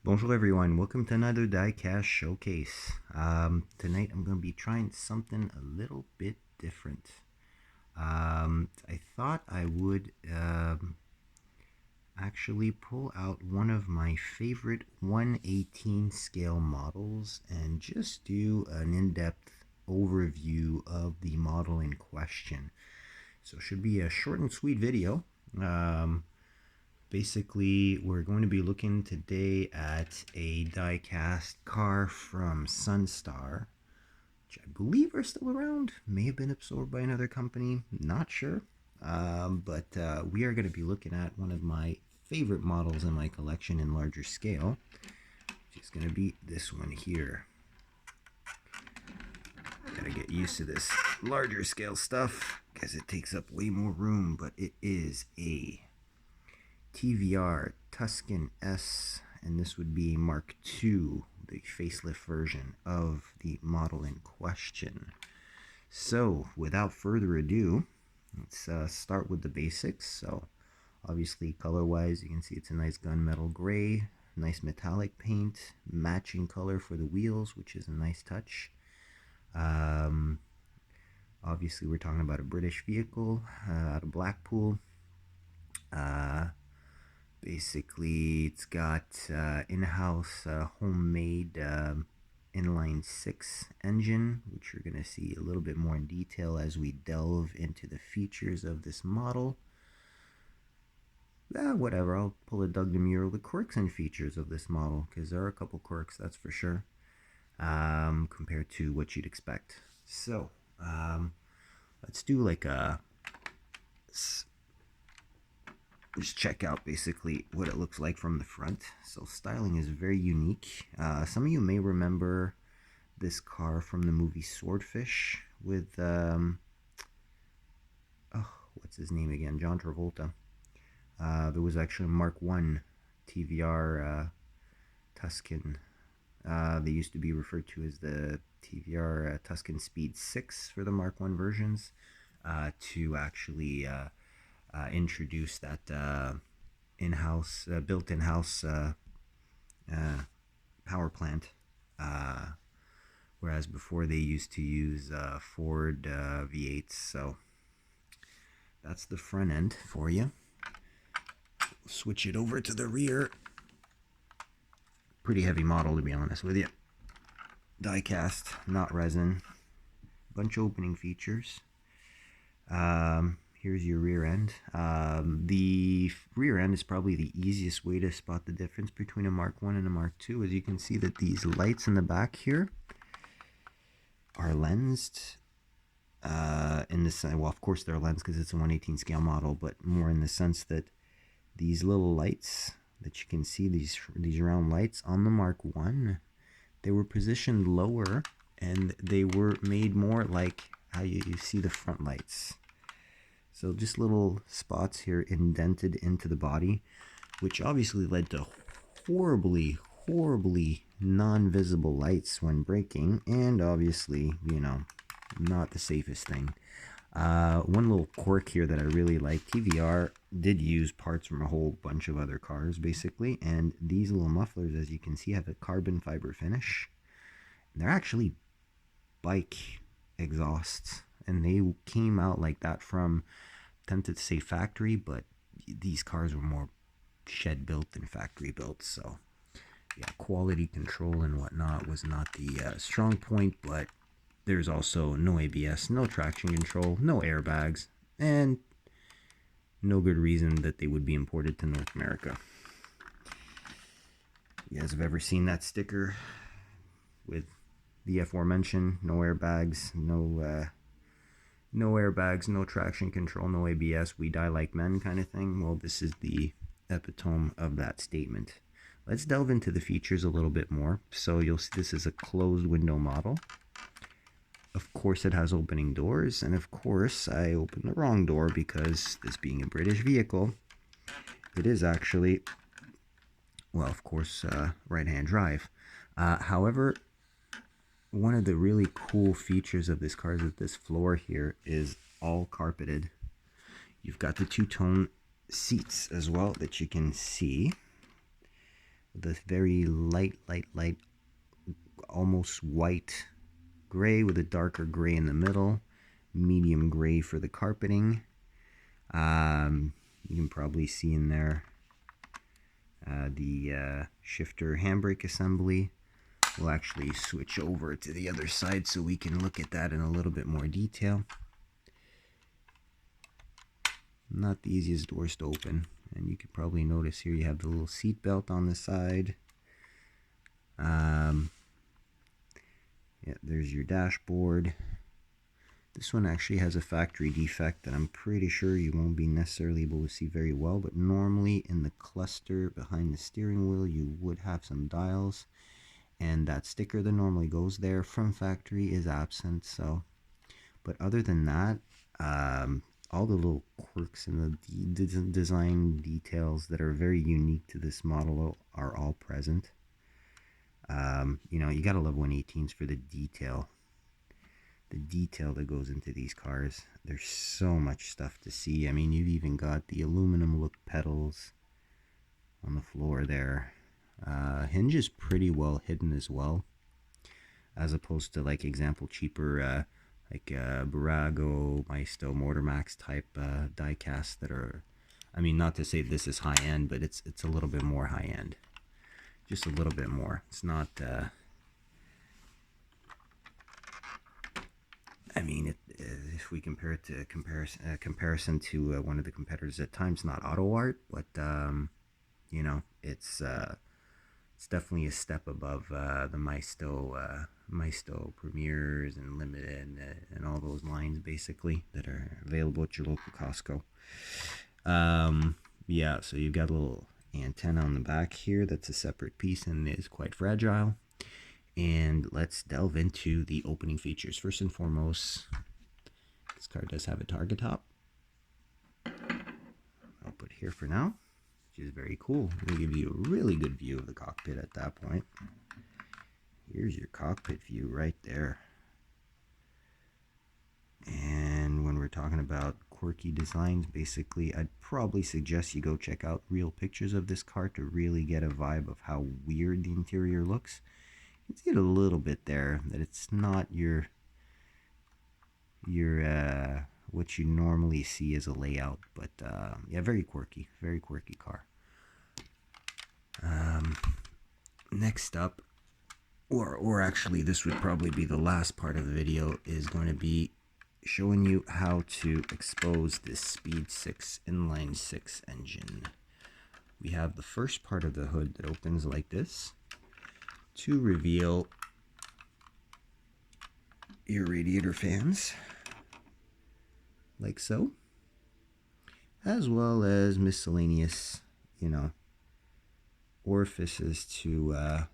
Bonjour everyone, welcome to another diecast showcase. Tonight I'm going to be trying something a little bit different. I thought I would actually pull out one of my favorite 1/18 scale models and just do an in-depth overview of the model in question. So it should be a short and sweet video. Basically, we're going to be looking today at a die-cast car from SunStar, which I believe are still around. May have been absorbed by another company, not sure. But we are going to be looking at one of my favorite models in my collection in larger scale, which is going to be this one here. Gotta get used to this larger scale stuff because it takes up way more room, but it is a TVR Tuscan S, and this would be Mark II, the facelift version of the model in question. So, without further ado, let's start with the basics. So, obviously, color-wise, you can see it's a nice gunmetal gray, nice metallic paint, matching color for the wheels, which is a nice touch. Obviously, we're talking about a British vehicle out of Blackpool. Basically, it's got in-house homemade inline 6 engine, which you're going to see a little bit more in detail as we delve into the features of this model. Whatever, I'll pull a Doug DeMuro, the quirks and features of this model, because there are a couple quirks, that's for sure, compared to what you'd expect. So, let's do like a just check out basically what it looks like from the front. So styling is very unique. Some of you may remember this car from the movie Swordfish with what's his name again? John Travolta. There was actually a Mark I TVR Tuscan. They used to be referred to as the TVR Tuscan Speed 6 for the Mark I versions, to actually introduce that in-house, built in-house power plant. Whereas before they used to use Ford V8s. So that's the front end for you. Switch it over to the rear. Pretty heavy model, to be honest with you. Die cast, not resin. Bunch of opening features. Here's your rear end. The rear end is probably the easiest way to spot the difference between a Mark I and a Mark II. As you can see that these lights in the back here are lensed in the sense, well, of course they're lensed because it's a 1/18 scale model, but more in the sense that these little lights that you can see, these round lights on the Mark I, they were positioned lower and they were made more like how you see the front lights. So just little spots here indented into the body, which obviously led to horribly non-visible lights when braking, and obviously, not the safest thing. One little quirk here that I really like, TVR did use parts from a whole bunch of other cars, basically, and these little mufflers, as you can see, have a carbon fiber finish. They're actually bike exhausts, and they came out like that from, tempted to say factory, but these cars were more shed built than factory built. So yeah, quality control and whatnot was not the strong point, but there's also no ABS, no traction control, no airbags, and no good reason that they would be imported to North America. You guys have ever seen that sticker with the aforementioned no airbags, no airbags, no traction control, no ABS, we die like men kind of thing? Well, this is the epitome of that statement. Let's delve into the features a little bit more. So you'll see this is a closed window model. Of course, it has opening doors, and of course, I opened the wrong door because this being a British vehicle, it is actually, well, of course, right-hand drive. However, one of the really cool features of this car is that this floor here is all carpeted. You've got the two-tone seats as well that you can see. with a very light, almost white gray with a darker gray in the middle, medium gray for the carpeting. You can probably see in there the shifter handbrake assembly. We'll actually switch over to the other side so we can look at that in a little bit more detail. Not the easiest doors to open, and you can probably notice here you have the little seat belt on the side. Yeah, there's your dashboard. This one actually has a factory defect that I'm pretty sure you won't be necessarily able to see very well, but normally in the cluster behind the steering wheel you would have some dials, and that sticker that normally goes there from factory is absent. So, but other than that, all the little quirks and the design details that are very unique to this model are all present. You know, you gotta love 118s for the detail that goes into these cars. There's so much stuff to see. I mean, you've even got the aluminum look pedals on the floor there. Hinge is pretty well hidden as well, as opposed to, like, example, cheaper like Burago, Maisto, Motormax type die casts that are, I mean, not to say this is high end, but it's a little bit more high end, just a little bit more. It's not I mean, if we compare it to comparison to one of the competitors at times, not Auto Art, but you know, it's definitely a step above the Maisto Premiers and Limited and all those lines basically that are available at your local Costco. Yeah, so you've got a little antenna on the back here that's a separate piece and is quite fragile. And let's delve into the opening features. First and foremost, this car does have a target top. I'll put here for now, which is very cool. It'll give you a really good view of the cockpit at that point. Here's your cockpit view right there. And when we're talking about quirky designs, basically, I'd probably suggest you go check out real pictures of this car to really get a vibe of how weird the interior looks. You can see it a little bit there, that it's not your what you normally see as a layout, but yeah, very quirky car. Next up, or actually this would probably be the last part of the video, is going to be showing you how to expose this Speed 6 inline 6 engine. We have the first part of the hood that opens like this to reveal your radiator fans, like so, as well as miscellaneous, you know, orifices to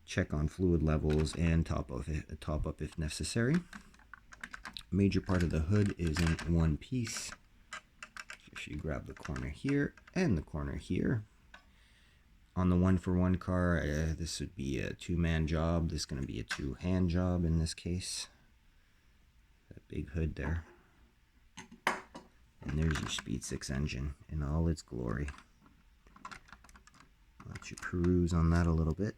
check on fluid levels and top up if necessary. Major part of the hood is in one piece. If you grab the corner here and the corner here, on the 1-for-1 car, this would be a two-man job. This is going to be a two-hand job in this case. That big hood there. And there's your Speed 6 engine in all its glory. Let you peruse on that a little bit.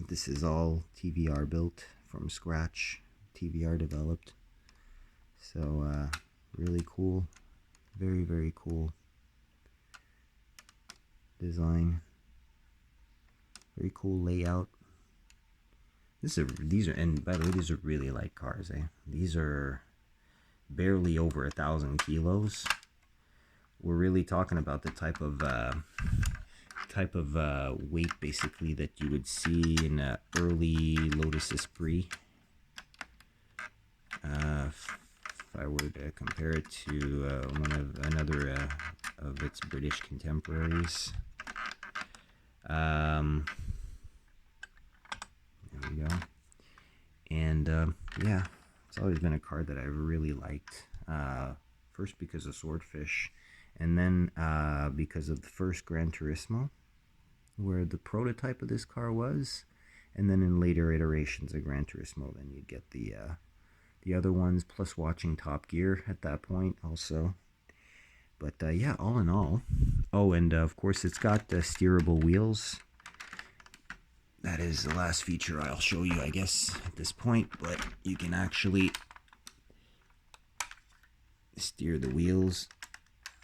This is all TVR built from scratch, TVR developed. So really cool, very cool design. Very cool layout. These are, and by the way, these are really light cars. These are barely over 1,000 kilos. We're really talking about the type of weight basically that you would see in an early Lotus Esprit. If I were to compare it to another of its British contemporaries. There we go. And yeah, it's always been a car that I've really liked. First because of Swordfish, and then because of the first Gran Turismo, where the prototype of this car was, and then in later iterations of Gran Turismo, then you'd get the other ones, plus watching Top Gear at that point also. But yeah, all in all, Oh, and of course it's got steerable wheels. That is the last feature I'll show you, I guess, at this point. But you can actually steer the wheels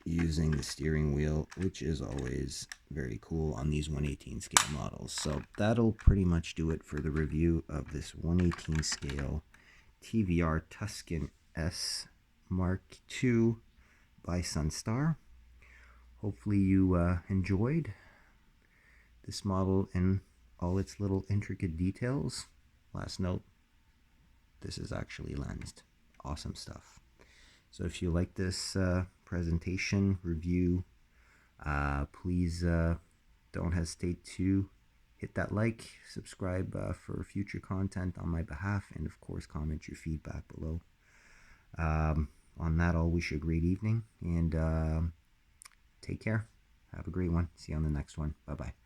using the steering wheel, which is always very cool on these 1/18 scale models. So that'll pretty much do it for the review of this 1/18 scale TVR Tuscan S Mark II by SunStar. Hopefully you enjoyed this model and all its little intricate details. Last note, this is actually lensed. Awesome stuff. So if you like this presentation review, please don't hesitate to hit that like, subscribe for future content on my behalf, and of course comment your feedback below. On that, I'll wish you a great evening, and take care. Have a great one. See you on the next one. Bye-bye.